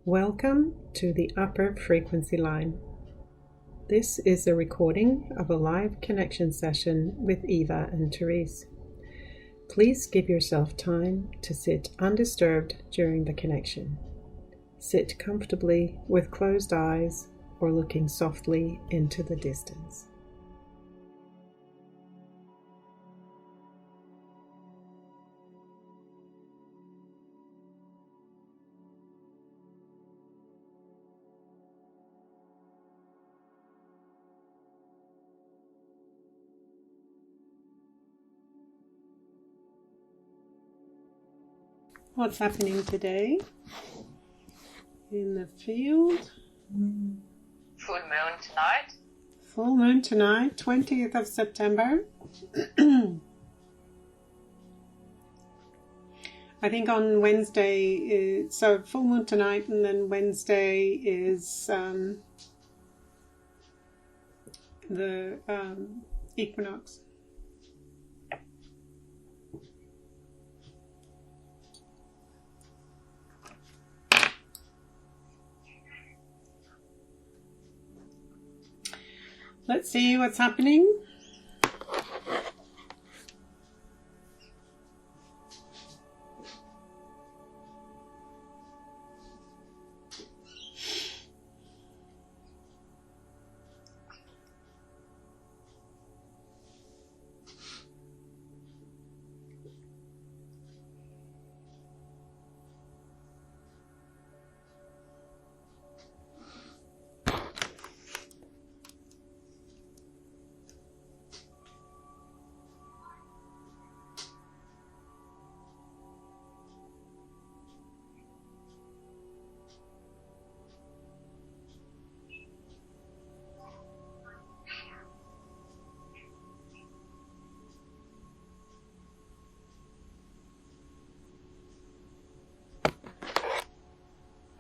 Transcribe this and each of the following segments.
Welcome to the upper frequency line. This is a recording of a live connection session with Eva and Therese. Please give yourself time to sit undisturbed during the connection. Sit comfortably with closed eyes or looking softly into the distance. What's happening today in the field? Full moon tonight. Full moon tonight, 20th of September. I think on Wednesday, so full moon tonight, and then Wednesday is the equinox. Let's see what's happening.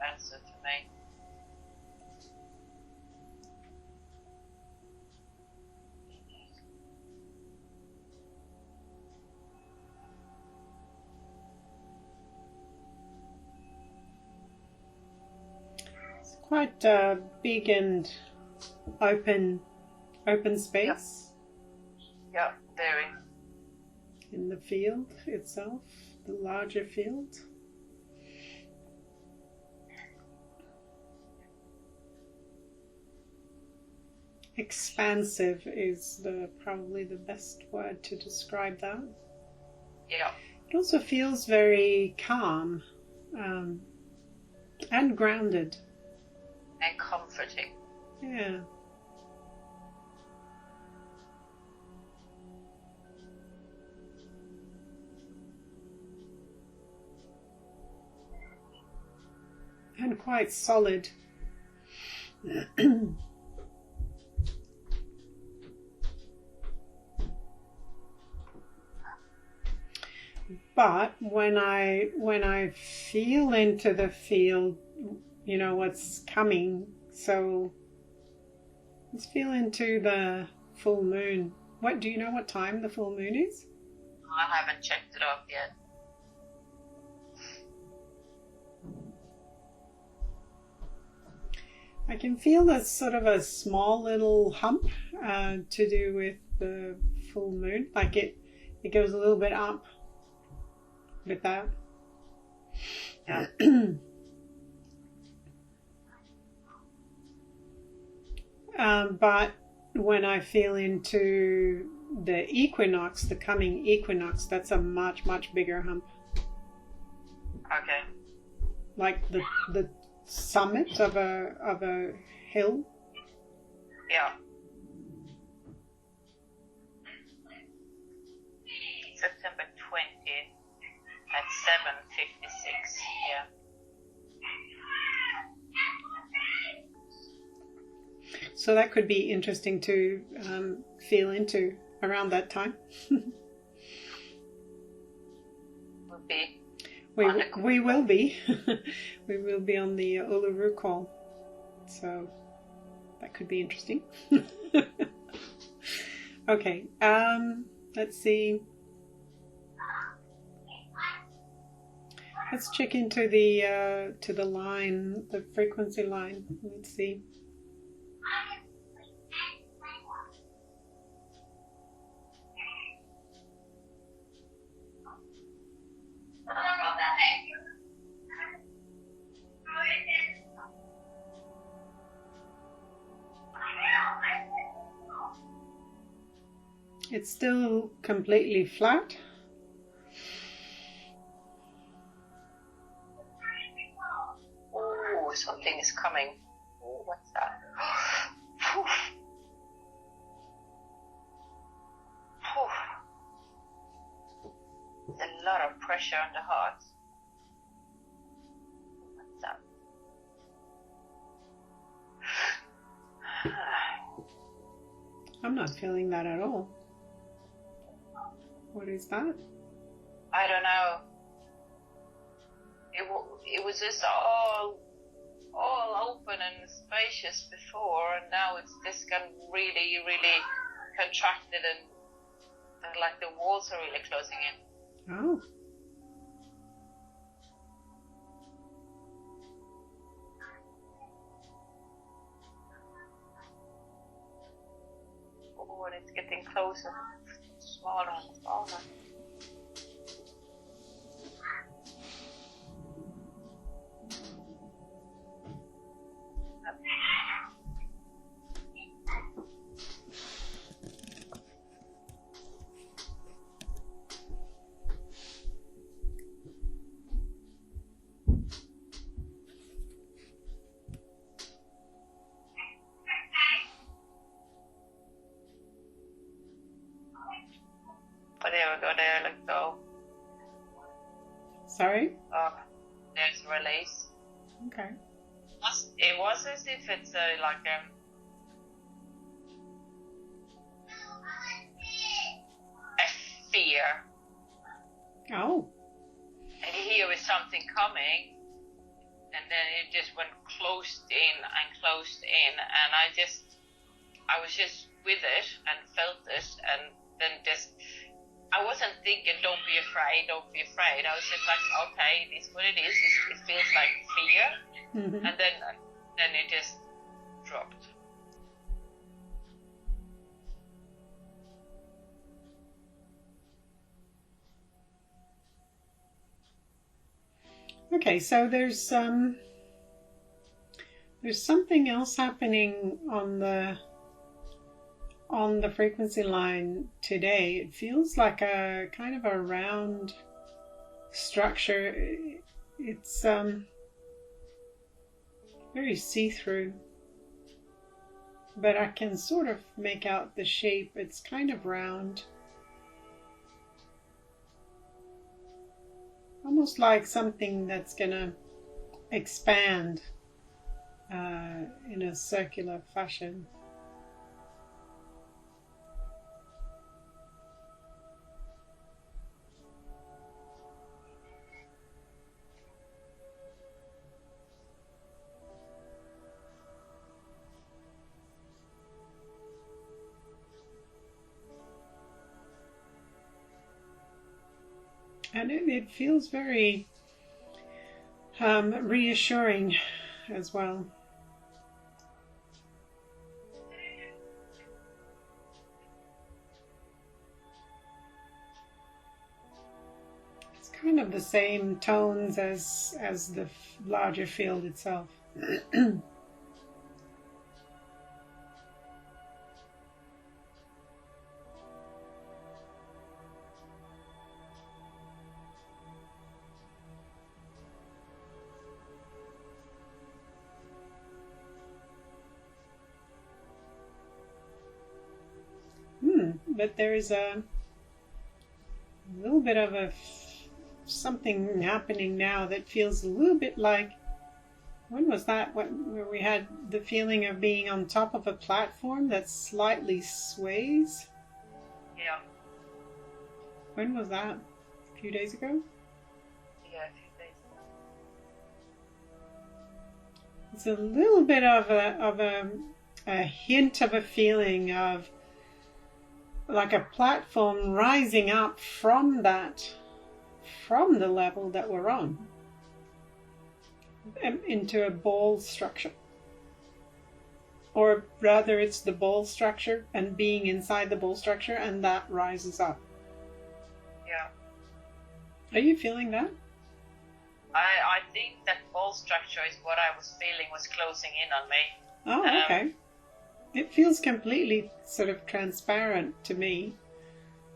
That's it for me. It's quite big and open space. Yeah, very. In the field itself, the larger field. Expansive is probably the best word to describe that. Yeah. It also feels very calm and grounded. And comforting. Yeah. And quite solid. But when I feel into the field, you know what's coming. So let's feel into the full moon. What do you know what time the full moon is? I haven't checked it off yet. I can feel there's sort of a small little hump to do with the full moon. Like it goes a little bit up with that. Yeah. But when I feel into the equinox, the coming equinox, that's a much, much bigger hump. Okay. Like the summit of a hill. Yeah. September 20th at 7:56. Yeah. So that could be interesting to feel into around that time. Would be. We will be. We will be on the Uluru call. So that could be interesting. Okay. Let's see. Let's check into the line, the frequency line. Let's see. It's still completely flat. Oh, something is coming. Oh, what's that? There's a lot of pressure on the heart. What's that? I'm not feeling that at all. What is that? I don't know. It was just all open and spacious before, and now it's just gotten really, really contracted, and like the walls are really closing in. Oh. Oh, and it's getting closer, smaller and smaller. But there we go, there, let go. Sorry? There's release. Okay. It was as if it's like a fear. Oh. And here is something coming, and then it just went closed in, and I was just with it and felt it, and then just, I wasn't thinking, don't be afraid. I was just like, okay, it is what it is. It feels like fear. Mm-hmm. And then it just dropped. Okay, so there's something else happening on the frequency line today. It feels like a kind of a round structure. It's very see-through, but I can sort of make out the shape. It's kind of round, almost like something that's gonna expand in a circular fashion. And it feels very reassuring as well. It's kind of the same tones as the larger field itself. But there's a little bit of something happening now that feels a little bit like, when was that? Where we had the feeling of being on top of a platform that slightly sways? Yeah. When was that? A few days ago? Yeah, a few days ago. It's a little bit of a hint of a feeling of like a platform rising up from the level that we're on. into a ball structure. Or rather, it's the ball structure and being inside the ball structure, and that rises up. Yeah. Are you feeling that? I think that ball structure is what I was feeling was closing in on me. Oh, okay. It feels completely sort of transparent to me.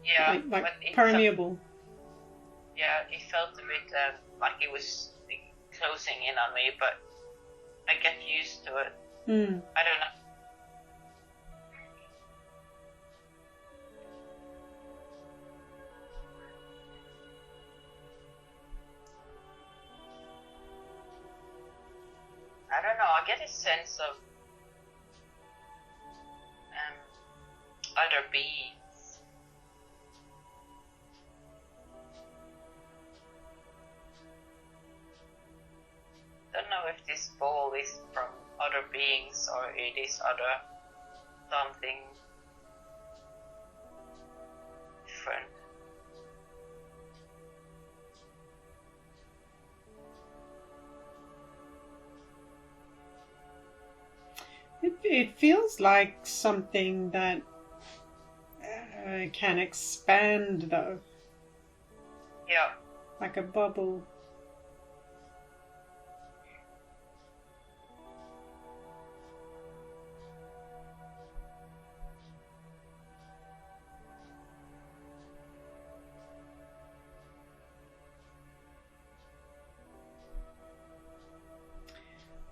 Yeah. Like permeable. It felt a bit like it was closing in on me, but I get used to it. I don't know. I don't know. I get a sense of other beings. Don't know if this ball is from other beings or it is other something different. It feels like something that can expand, though. Yeah. Like a bubble.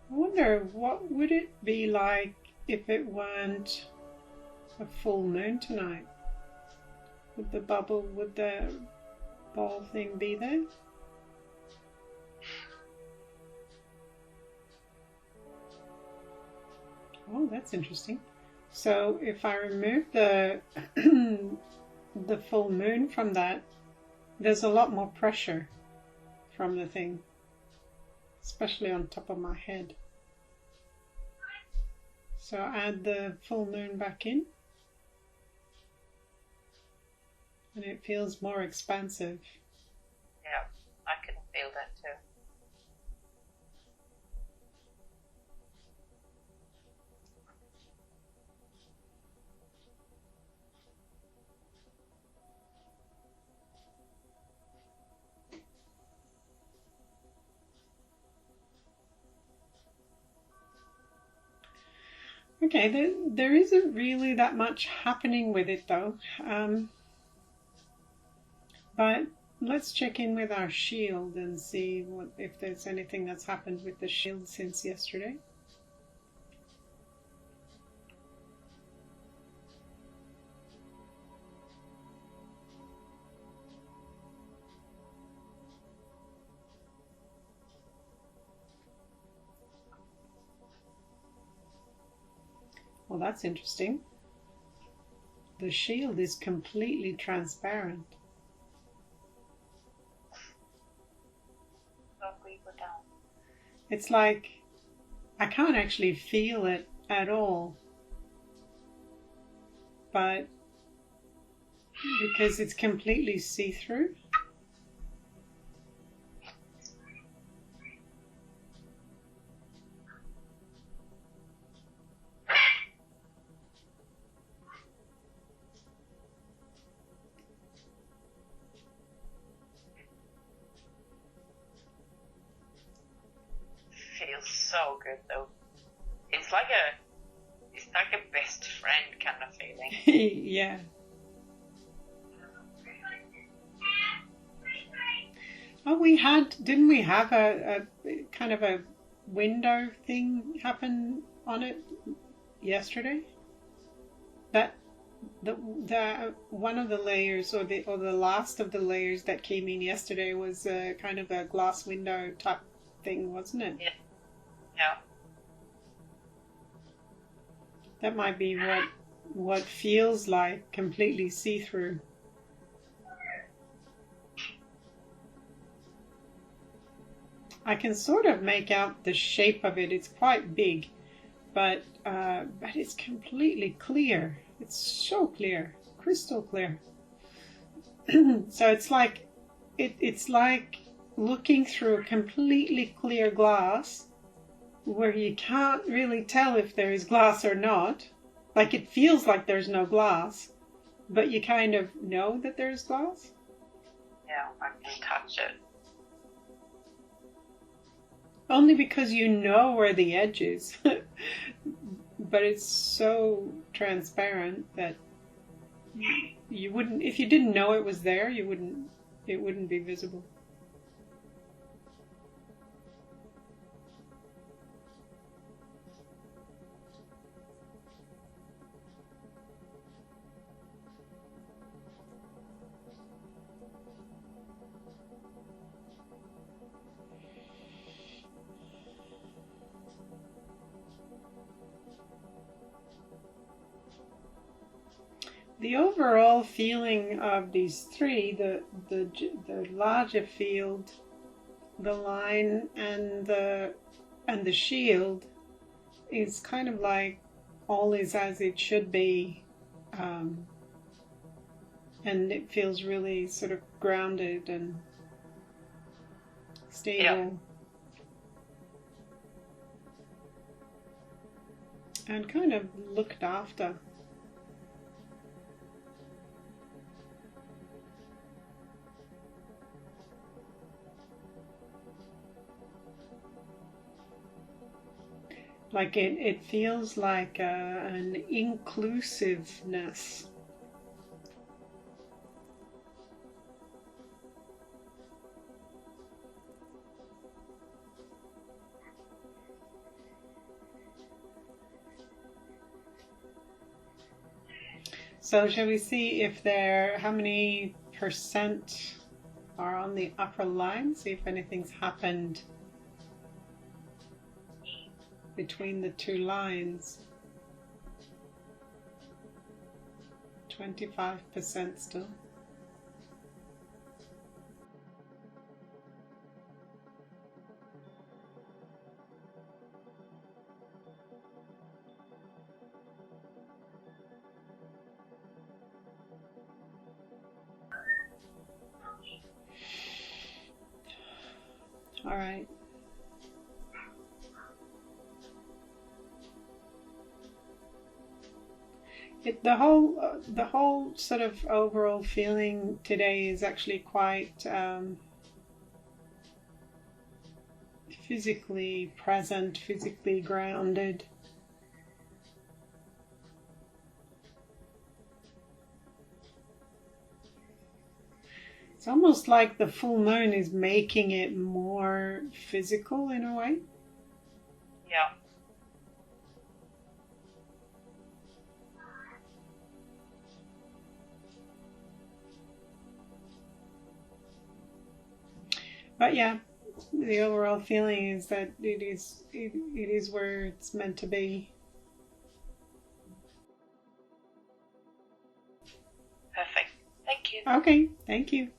I wonder what would it be like if it weren't a full moon tonight? Would the ball thing be there? Oh, that's interesting. So if I remove the the full moon from that, there's a lot more pressure from the thing, especially on top of my head. So add the full moon back in, and it feels more expansive. Yeah, I can feel that too. Okay, there isn't really that much happening with it though. But let's check in with our shield and see if there's anything that's happened with the shield since yesterday. Well, that's interesting. The shield is completely transparent. It's like I can't actually feel it at all, but because it's completely see-through. Feels so good though. It's like a best friend kind of feeling. Yeah. Oh, didn't we have a kind of a window thing happen on it yesterday? That the one of the layers or the last of the layers that came in yesterday was kind of a glass window type thing, wasn't it? Yeah. Yeah. That might be what feels like completely see-through. I can sort of make out the shape of it. It's quite big, but it's completely clear. It's so clear, crystal clear. So it's like looking through a completely clear glass where you can't really tell if there is glass or not. Like, it feels like there's no glass, but you kind of know that there's glass. Yeah, I can touch it. Only because you know where the edge is. But it's so transparent that you wouldn't, if you didn't know it was there, it wouldn't be visible. The overall feeling of these three, the larger field, the line, and the shield, is kind of like all is as it should be, and it feels really sort of grounded and stable. Yeah. And kind of looked after. Like it feels like an inclusiveness. So shall we see if how many percent are on the upper line? See if anything's happened between the two lines. 25% still. All right. The whole sort of overall feeling today is actually quite physically present, physically grounded. It's almost like the full moon is making it more physical in a way. Yeah. But yeah, the overall feeling is that it is where it's meant to be. Perfect. Thank you. Okay, thank you.